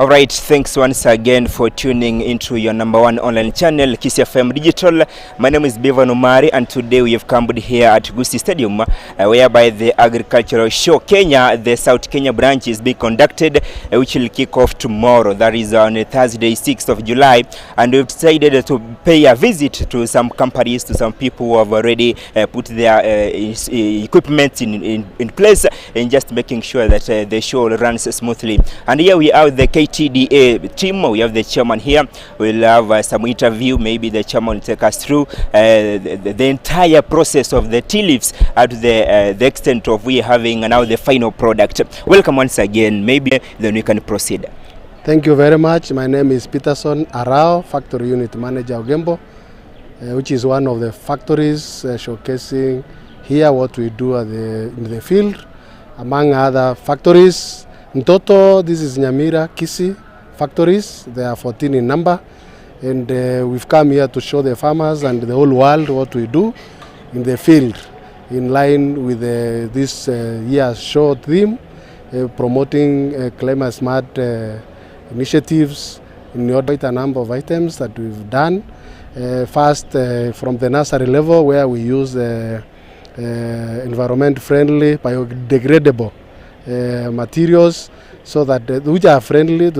All right, thanks once again for tuning into your number one online channel, Kisii FM Digital. My name is Bevan Omari, and today we have come here at Kisii Stadium, whereby the agricultural show Kenya, the South Kenya branch, is being conducted, which will kick off tomorrow. That is on Thursday, 6th of July, and we've decided to pay a visit to some companies, to some people who have already put their equipment in place, and just making sure that the show runs smoothly. And here we are with the KTDA team. We have the chairman here. We'll have some interview. Maybe the chairman will take us through the entire process of the tea leaves at the extent of we having now the final product. Welcome once again. Maybe then we can proceed. Thank you very much. My name is Peterson Arao, Factory Unit Manager Ogembo, which is one of the factories showcasing here what we do at in the field, among other factories. In total, this is Nyamira, Kisii factories. There are 14 in number, and we've come here to show the farmers and the whole world what we do in the field, in line with this year's show theme, promoting climate smart initiatives in quite a number of items that we've done. First, from the nursery level, where we use environment-friendly, biodegradable materials, so that which are friendly to